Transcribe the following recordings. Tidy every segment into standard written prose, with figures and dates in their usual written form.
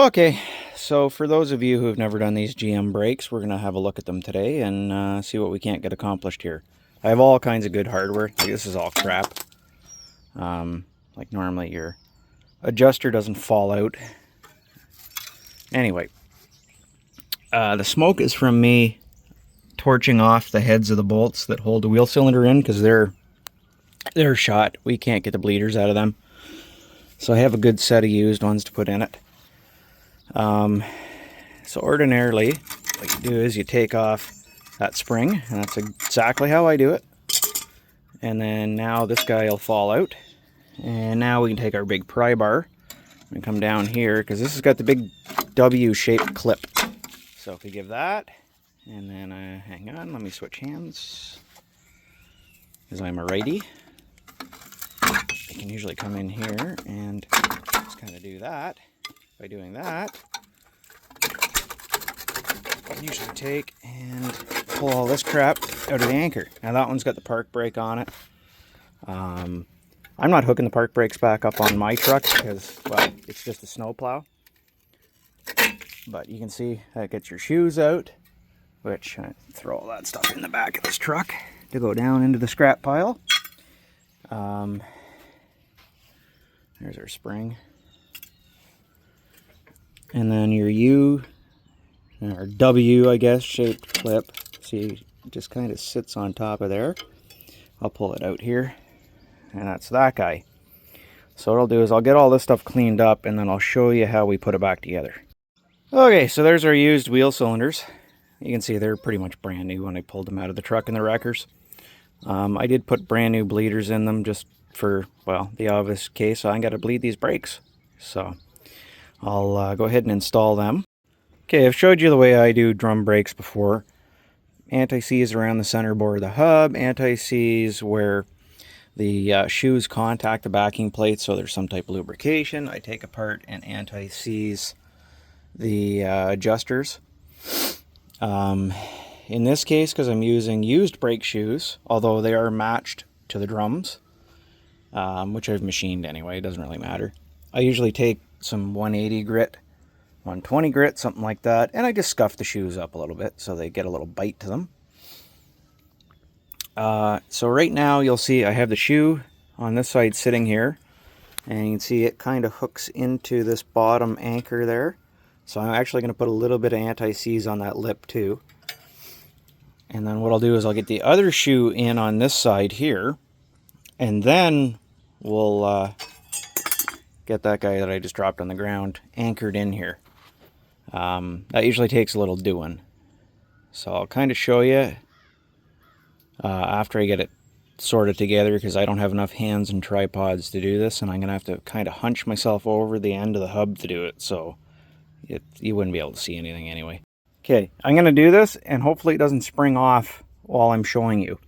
Okay, so for those of you who have never done these GM brakes, we're going to have a look at them today and see what we can't get accomplished here. I have all kinds of good hardware. Like, this is all crap. Like normally your adjuster doesn't fall out. Anyway, the smoke is from me torching off the heads of the bolts that hold the wheel cylinder in because they're shot. We can't get the bleeders out of them. So I have a good set of used ones to put in it. So ordinarily, what you do is you take off that spring, and that's exactly how I do it. And then now this guy will fall out. And now we can take our big pry bar and come down here, because this has got the big W-shaped clip. So if we give that, and then hang on, let me switch hands, because I'm a righty. I can usually come in here and just kind of do that. By doing that, I can usually take and pull all this crap out of the anchor. Now that one's got the park brake on it. I'm not hooking the park brakes back up on my truck because, well, it's just a snow plow. But you can see that gets your shoes out, which I throw all that stuff in the back of this truck to go down into the scrap pile. There's our spring. And then your U, or W, I guess, shaped clip. See, it just kind of sits on top of there. I'll pull it out here, and that's that guy. So what I'll do is I'll get all this stuff cleaned up, and then I'll show you how we put it back together. Okay, so there's our used wheel cylinders. You can see they're pretty much brand new when I pulled them out of the truck in the wreckers. I did put brand new bleeders in them just for, well, the obvious case. I got to bleed these brakes. So I'll go ahead and install them. Okay, I've showed you the way I do drum brakes before. Anti-seize around the center board of the hub, anti-seize where the shoes contact the backing plate, so there's some type of lubrication. I take apart and anti-seize the adjusters. In this case, because I'm using used brake shoes, although they are matched to the drums, which I've machined anyway, it doesn't really matter. I usually take some 180 grit, 120 grit, something like that, and I just scuff the shoes up a little bit so they get a little bite to them. So right now you'll see I have the shoe on this side sitting here, and you can see it kind of hooks into this bottom anchor there. So I'm actually going to put a little bit of anti-seize on that lip too. And then what I'll do is I'll get the other shoe in on this side here, and then we'll get that guy that I just dropped on the ground anchored in here. That usually takes a little doing. So I'll kind of show you after I get it sorted together, because I don't have enough hands and tripods to do this, and I'm going to have to kind of hunch myself over the end of the hub to do it, so you wouldn't be able to see anything anyway. Okay, I'm going to do this, and hopefully it doesn't spring off while I'm showing you.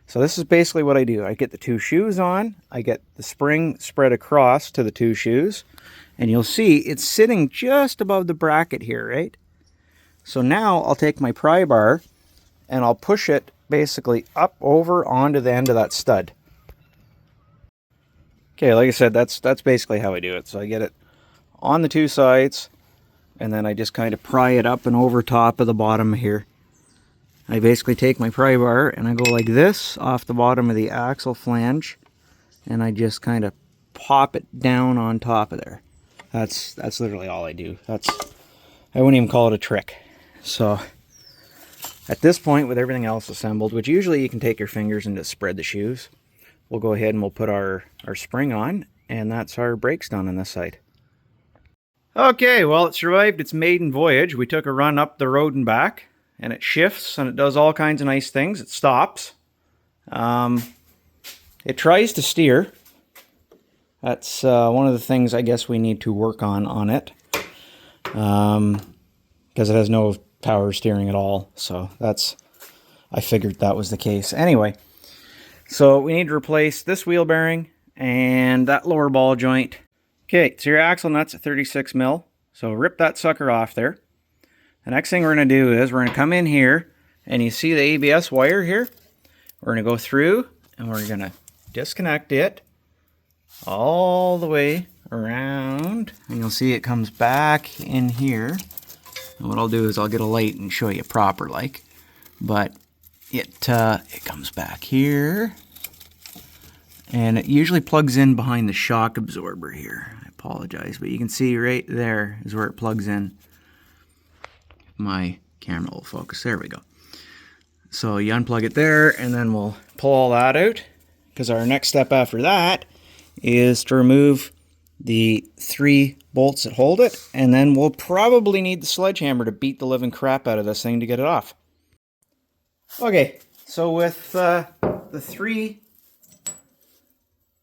So this is basically what I do. I get the two shoes on, I get the spring spread across to the two shoes, and you'll see it's sitting just above the bracket here, right? So now I'll take my pry bar and I'll push it basically up over onto the end of that stud. Okay, like I said, that's basically how I do it. So I get it on the two sides, and then I just kind of pry it up and over top of the bottom here. I basically take my pry bar and I go like this off the bottom of the axle flange, and I just kind of pop it down on top of there. That's literally all I do. I wouldn't even call it a trick. So at this point, with everything else assembled, which usually you can take your fingers and just spread the shoes, we'll go ahead and we'll put our spring on, and that's our brakes done on this side. Okay, well, it survived its maiden voyage. We took a run up the road and back, and it shifts and it does all kinds of nice things. It stops. It tries to steer. That's one of the things I guess we need to work on it, because it has no power steering at all. So I figured that was the case. Anyway, so we need to replace this wheel bearing and that lower ball joint. Okay, so your axle nut's at 36 mil. So rip that sucker off there. The next thing we're going to do is we're going to come in here, and you see the ABS wire here? We're going to go through and we're going to disconnect it all the way around, and you'll see it comes back in here. And what I'll do is I'll get a light and show you proper like, but it comes back here, and it usually plugs in behind the shock absorber here. I apologize, but you can see right there is where it plugs in. My camera will focus. There we go. So you unplug it there, and then we'll pull all that out, because our next step after that is to remove the 3 bolts that hold it, and then we'll probably need the sledgehammer to beat the living crap out of this thing to get it off. Okay, so with the 3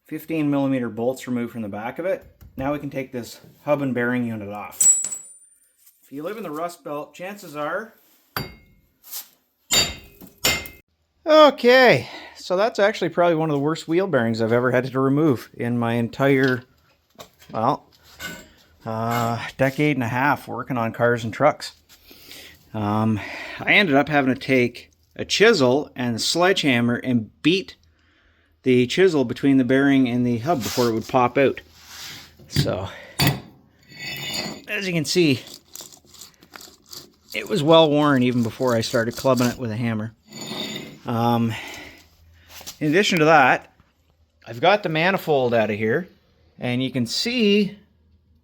15mm bolts removed from the back of it, now we can take this hub and bearing unit off. If you live in the Rust Belt, chances are... Okay, so that's actually probably one of the worst wheel bearings I've ever had to remove in my entire, well, decade and a half working on cars and trucks. I ended up having to take a chisel and a sledgehammer and beat the chisel between the bearing and the hub before it would pop out. So, as you can see, it was well worn even before I started clubbing it with a hammer. In addition to that, I've got the manifold out of here, and you can see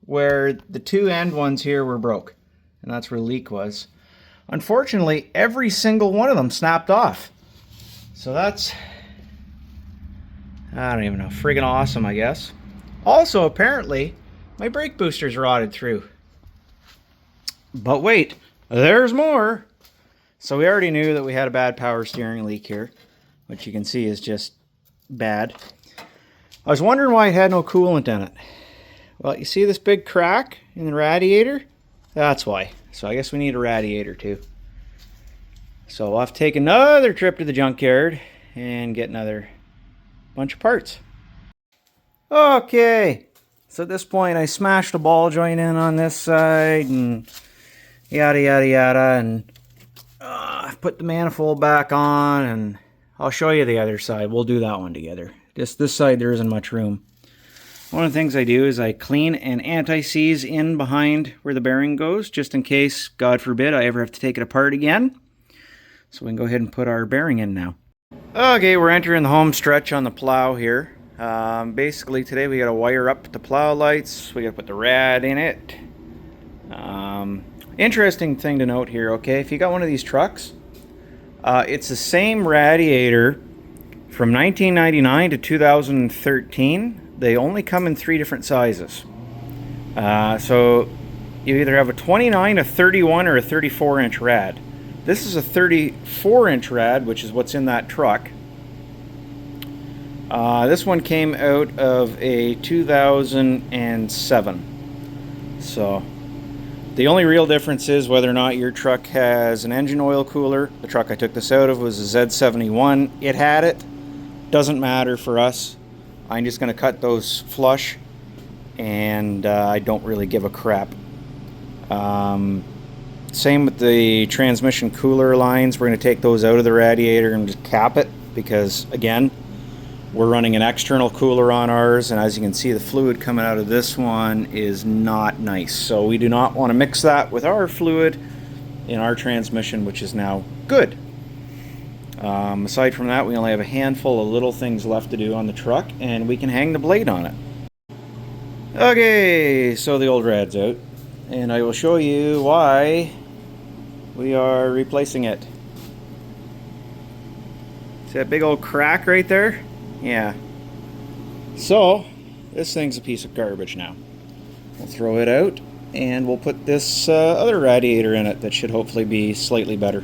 where the 2 end ones here were broke, and that's where the leak was. Unfortunately, every single one of them snapped off. So that's, I don't even know, friggin' awesome, I guess. Also, apparently, my brake boosters rotted through. But wait, there's more. So we already knew that we had a bad power steering leak here, which you can see is just bad. I was wondering why it had no coolant in it. Well, you see this big crack in the radiator? That's why. So I guess we need a radiator too. So we'll have to take another trip to the junkyard and get another bunch of parts. Okay, so at this point I smashed a ball joint in on this side and yada yada yada, and put the manifold back on, and I'll show you the other side. We'll do that one together. Just this side there isn't much room. One of the things I do is I clean and anti-seize in behind where the bearing goes, just in case, God forbid, I ever have to take it apart again. So we can go ahead and put our bearing in now. Okay, we're entering the home stretch on the plow here. Basically today we got to wire up the plow lights, we got to put the rad in it. Interesting thing to note here, okay, if you got one of these trucks, it's the same radiator from 1999 to 2013. They only come in 3 different sizes. So you either have a 29, a 31, or a 34-inch rad. This is a 34-inch rad, which is what's in that truck. This one came out of a 2007. So the only real difference is whether or not your truck has an engine oil cooler. The truck I took this out of was a Z71. It had it. Doesn't matter for us. I'm just going to cut those flush, and I don't really give a crap. Same with the transmission cooler lines. We're going to take those out of the radiator and just cap it, because again, we're running an external cooler on ours, and as you can see, the fluid coming out of this one is not nice. So we do not want to mix that with our fluid in our transmission, which is now good. Aside from that, we only have a handful of little things left to do on the truck, and we can hang the blade on it. Okay, so the old rad's out, and I will show you why we are replacing it. See that big old crack right there? Yeah. So, this thing's a piece of garbage now. We'll throw it out, and we'll put this other radiator in it that should hopefully be slightly better.